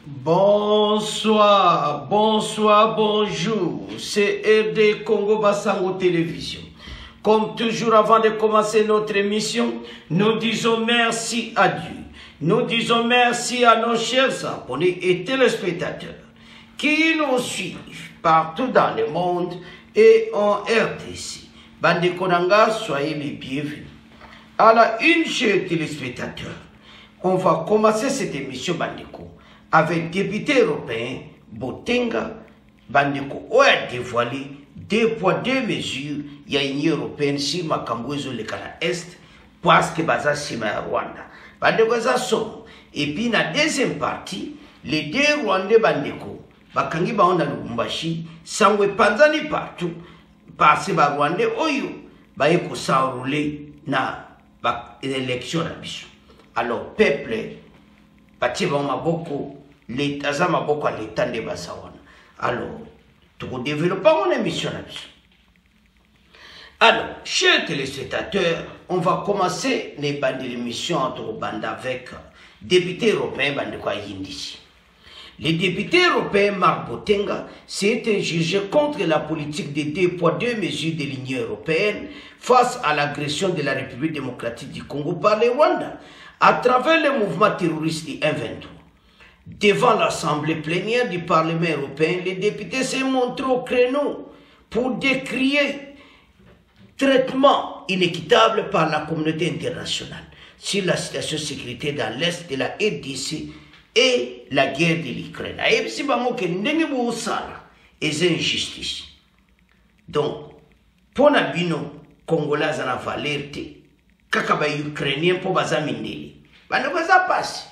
Bonsoir, bonsoir, bonjour. C'est RD Congo Bassango Télévision. Comme toujours, avant de commencer notre émission, nous disons merci à Dieu. Nous disons merci à nos chers abonnés et téléspectateurs qui nous suivent partout dans le monde et en RDC. Bande Konanga, soyez les bienvenus. À la une, chers téléspectateurs, on va commencer cette émission Bandeko avec député européen Botenga Bandeko où a dévoilé 2 poids 2 mesures il y a une européenne sur Makambouzo le Kala Est parce que baza sima Rwanda Bandeko za somo et puis la deuxième partie les 2 Rwandais Bandeko bakangi baonda Lubumbashi sangwe panzani partout parce que ba Rwandais oyo baye ko s'enrouler na ba élection na biso. Alors peuple bati ba maboko l'État za maboko à l'État de Basawana. Alors tout développer mon émission na biso. Alors chers téléspectateurs, on va commencer les bandes de l'émission entre bande avec député européen bande kwa Yindisi. Le député européen Marc Botenga s'est insurgé contre la politique des 2 poids 2 mesures de l'Union européenne face à l'agression de la République démocratique du Congo par le Rwanda à travers le mouvement terroriste du M23. Devant l'Assemblée plénière du Parlement européen, les députés s'est montré au créneau pour décrier traitement inéquitable par la communauté internationale sur la situation sécuritaire dans l'Est de la RDC et la guerre de l'Ukraine. Et si bango ke ndenge bo sala et injustice. Donc pour na bino Congolais na valerte kaka ba Ukrainien pour bazamindeli. Bano baza passe.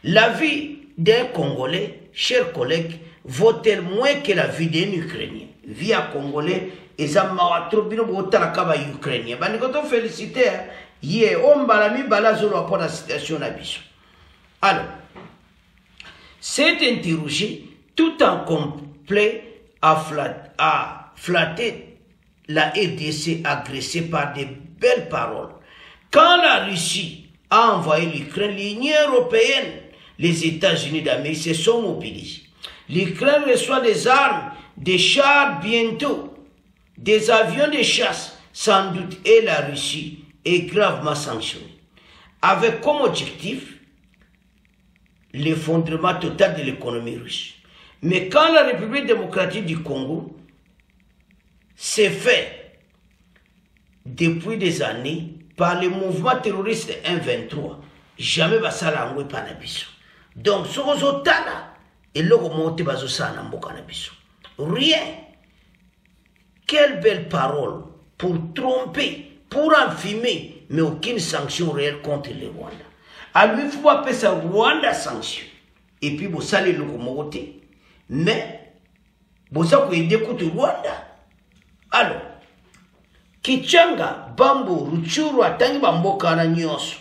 La vie d'un Congolais, chers collègues, vaut-elle moins que la vie d'un Ukrainien? Vie à Congolais et ça m'a trop bino bo tala kaba Ukrainien. Bani ko to féliciter hier on balami balazolo pour la situation na biso. Alors s'est interrogé tout en complet à flatter la RDC agressée par de belles paroles. Quand la Russie a envoyé l'Ukraine, l'Union européenne, les États-Unis d'Amérique se sont mobilisés. L'Ukraine reçoit des armes, des chars bientôt, des avions de chasse sans doute, et la Russie est gravement sanctionnée. Avec comme objectif l'effondrement total de l'économie russe. Mais quand la République démocratique du Congo s'est fait depuis des années par le mouvement terroriste M23, jamais basala ngwe panabiso. Donc ce que et logo monte bazo sana mboka na biso. Rien. Quelle belle parole pour tromper, pour enfumer, mais aucune sanction réelle contre le Rwanda. À lui, il faut appeler ça Rwanda sanction. Et puis, vous allez le remonter. Mais, vous avez écouté Rwanda. Alors, Kichanga, Bambo, Ruchuru, Atangi, Bamboka, Nyonso.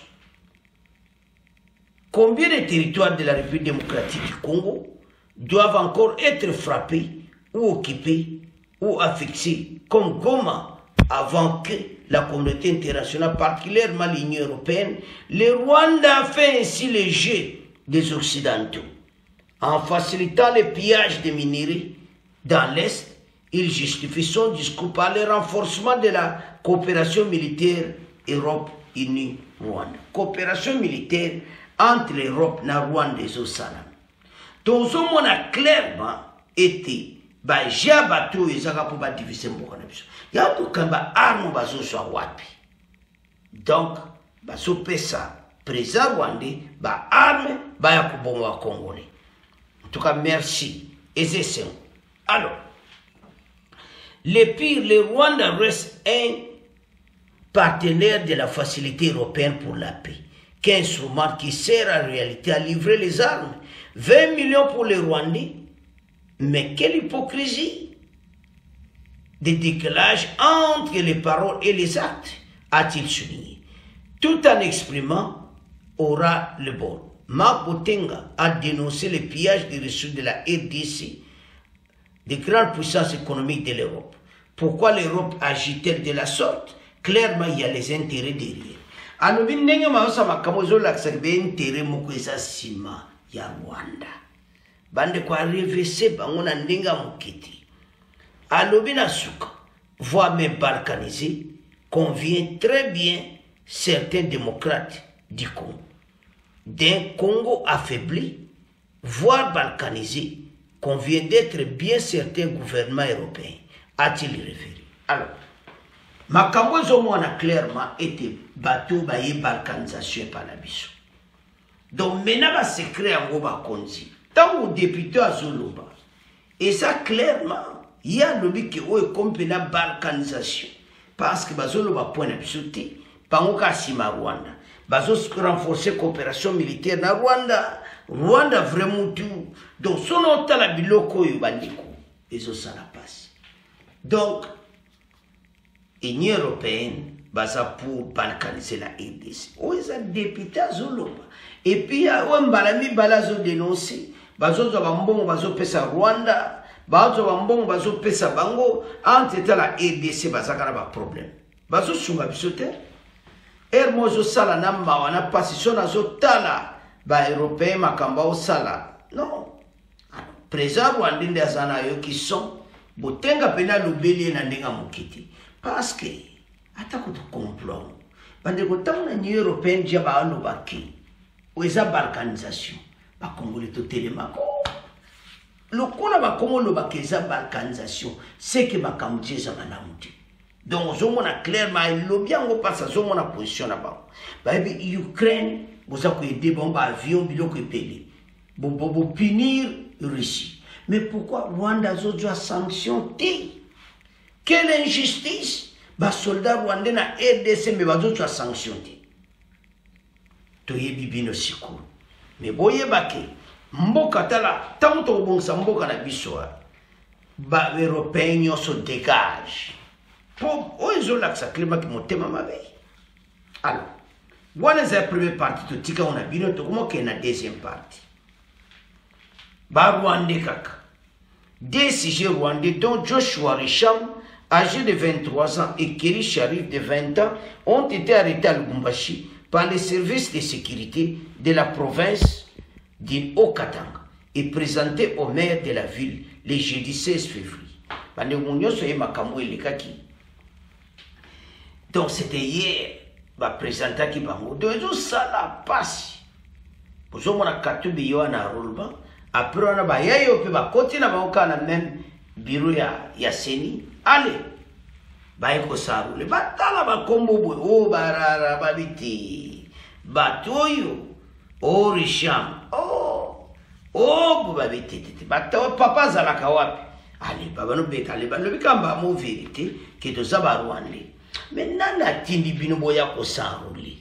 Combien de territoires de la République démocratique du Congo doivent encore être frappés ou occupés ou affixés comme Goma avant que la communauté internationale, particulièrement l'Union européenne, le Rwanda a fait ainsi le jeu des Occidentaux. En facilitant le pillage des minerais dans l'Est, il justifie son discours par le renforcement de la coopération militaire Europe-Unie-Rwanda. Coopération militaire entre l'Europe et le Rwanda et le Salam. Donc, ce monde a clairement été ba jabato ezaka pour ba diviser mboka na biso ya to kamba arme bazo so wapi donc baso pesa président rwandais ba arme ba ya kubomwa congolais. En tout cas merci et c'est alors le pire, le Rwanda reste un partenaire de la facilité européenne pour la paix, qu'un instrument qui sert en réalité à livrer les armes. 20 millions pour les Rwandais. Mais quelle hypocrisie de décalage entre les paroles et les actes, a-t-il souligné, tout en exprimant aura le bon. Marc Botenga a dénoncé le pillage des ressources de la RDC, des grandes puissances économiques de l'Europe. Pourquoi l'Europe agit-elle de la sorte? Clairement, il y a les intérêts derrière. Anobi ndenge maosa makamozo laksa be intérêt moko esa sima ya Rwanda. bande kwa reverser bango na ndenga mokiti alobi na suka voire même balkanisé convient très bien certains démocrates du Congo. D'un Congo affaibli, voire balkanisé, convient d'être bien certains gouvernements européens, a-t-il référé. Alors, makambo ezomona clairement été bateau baye balkanisation par la biso. Donc maintenant ba secret yango bakonzi. Tant que député azoloba, et ça clairement, il y a lobby qui est comme la balkanisation. Parce que bazoloba point absoluté, pangoka sima Rwanda. Bazo renforcer coopération militaire na Rwanda. Rwanda vraiment tout. Donc son la biloko yo bandiko. Et ça la passe. Donc l'Union européenne baza pour balkaniser la RDC. Ou les députés azoloba. Et puis on balami balazo dénoncer. Bazo za bambongo bazo pesa Rwanda. Bazo bambongo bazo pesa bango. Entre la RDC baza kana ba problème. Bazo sunga bisote. Mozo sala namba wana passion azo tala ba européen makamba o sala. Non. Président Rwandais azana yo qui sont botenga pena lobeli na ndenga mokiti. Parce que atako to complot. Bande ko tamu na Union européenne dia ba alo baki. Oeza balkanisation. Ba Congolais to telemako. Lokola ba Congolais ba keza balkanisation, c'est que makamuje za banamuti. Donc, on a clairement, il bien on passe à son position là-bas. Ukraine, vous avez des bombes avions, vous avez payé. Vous punir Russie. Mais pourquoi Rwanda a sanctionné? Quelle injustice! Les soldats rwandais na RDC, mais ils ont sanctionné. Tu es bibino sikou. Mais boye bake, mboka tala, tant que bon sa mboka na bisoa, ba européens se dégagent. Pour ils ont l'accès climat qui monte ma veille. Alors, voilà la première partie de tika on a bien to comment qu'il y a la deuxième partie. Ba Rwandais kaka. Des sujets rwandais dont Joshua Richam, âgé de 23 ans, et Keri Sharif de 20 ans ont été arrêtés à Lubumbashi par les services de sécurité de la province du Haut-Katanga et présentés au maire de la ville le jeudi 16 février. Bande munyo soye makambo elekaki. Donc c'était hier, bah présentant qui va mourir. Donc ça la passe. Pour on a katubi yo na rolba. Après on a bah yayo pe bah côté na bah on a même bureau ya seni. Allez, bah iko ça roule. Bah tala bah kombo boy. Oh barara bah biti. Bah toyo. Oh Richam. Oh bah biti. Bah toi papa zalaka wapi. Allez bah no beta allez bah le bikamba mo vérité que to za ba Rwandais. Mais nana tindi bino boya ko sanroli.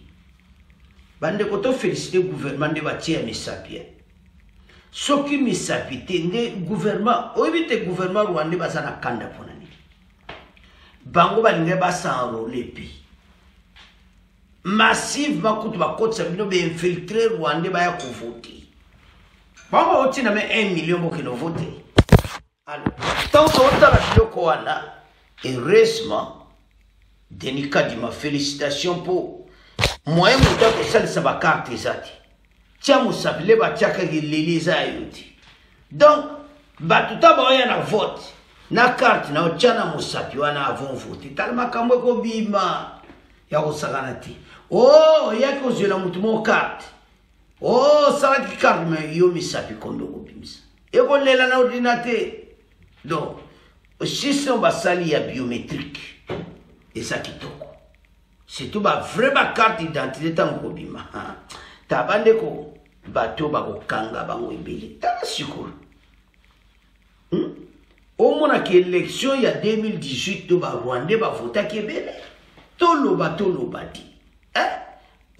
Bande ko to féliciter gouvernement de batia misapia. Soki misapite nde gouvernement, oibite gouvernement rwandais bazana kanda ponani. Bango balinge ba sanroli pi. Massivement kutu ba kotsa bino be infiltrer rwandais ba ya ko voter. Bango otina me 1 million bo kino voter. Alors, tant que la biloko wana heureusement Denis Kadima, félicitations pour moi. Je suis celle qui a carte zati. Tiens, Moussa, les batiaka qui les ayuti. Donc, batuta boya na vote. Na carte na ochana Moussa, tu en avons voté. Talma kamwe ko bima ya osaganati. Oh, ya ko zela mutumo carte. Oh, sala ki carte me yo misapi kondo ko bimisa. E ko lela na ordinateur. Donc, le système basali ya biométrique. Et ça qui toko. C'est tout ma vraie carte d'identité tant qu'on bima. Tabande ko bateau ba ko kanga ba ngibeli. Ta sikour. Au moins que élection il y a 2018 to ba Rwanda ba vota kebele. Tolo bati.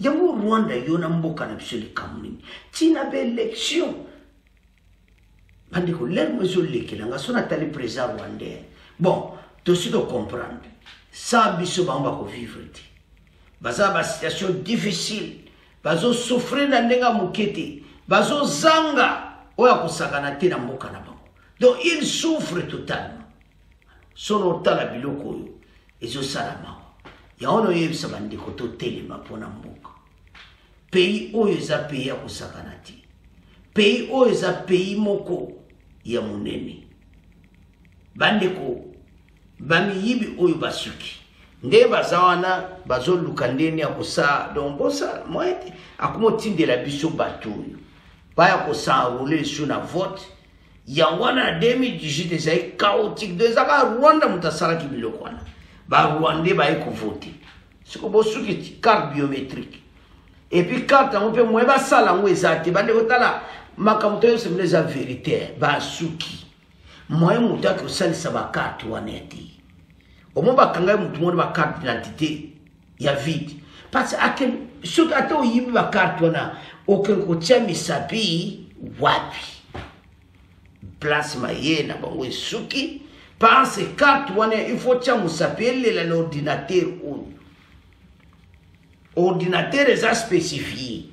Yango Rwanda yona mboka na biso le kamuni. Tina be élection. Bande ko l'air mezo lekela nga sona tali président rwandais. Bon, tout ce que comprendre. Ça biso ba ko vivre. Baza ba situation difficile. Bazo souffrir na ndenga mukete. Bazo zanga oya kusakana te na mboka na bango. Donc il souffre totalement. Sono tala biloko yo ezo salama. Ya ono yebisa bandi ko to telema pona mboka. Pays oyo za pays ya kusakana te. pays oyo eza pays moko ya monene bandeko bamiyibi oyo basuki nde baza wana bazoluka ndeni ya kosala donc bosala moyete akomotindela biso bato oyo baya kosenrole liso na vote yango wana na 2018 ezali chaotique do ezaka rwanda moto asalaki biloko wana barwandais baye kovote siko bosuki carte biométrique epuis carte yango mpe moye basala yango eza te bande kotala makambo to yose mine eza vérité basuki moye moto ake kosalisa bakarte wana ya te omo bakangai moto moni bakarte d'identité ya vide parce que soki ata oyibi bakarte wana okende kotia misapi wapi place maye na bango esuki parce carte wana il faut tia mosapi elela na ordinateur oyo ordinateur eza spécifié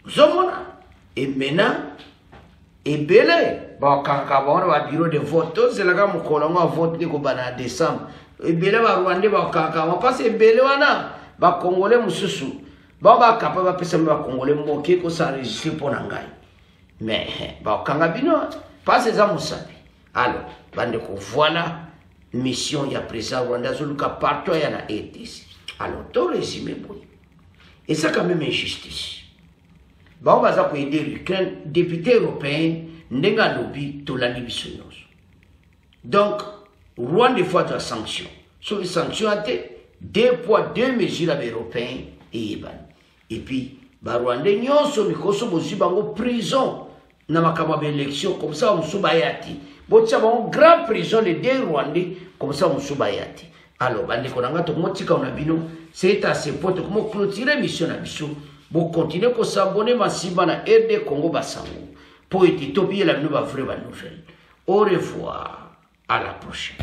ozomona et maintenant ebele bakanga baona ba bureau de vote tozelaka mokolo ngo vote ndeko bana décembre ebele barwande bakanga parce ebele wana bakongole mususu bakapa bapesa bakongole mboke ko s'enregistrer pour ngai mais bakanga bino parce eza musapi alors bandeko voilà mission ya président Rwanda zoluka partout ya na RDC alors to résumé boy et ça quand même injustice bao baza ko aider l'Ukraine député européen ndenga lobi to la biso nyonso donc Rwanda fois de sanction sur les sanctions été 2 poids 2 mesures avec européens et puis ba Rwanda nyonso mikoso bozi bango prison na makama ba élection comme ça on subayati botia bango grand prison les 2 Rwandais comme ça on subayati alors bande konanga to motika on a bino c'est à ce point comment clôturer mission na biso bon continuer ko s'abonner massiva na RD Congo Basango pour être topiller la nouvelle vraie nouvelle. Au revoir, à la prochaine.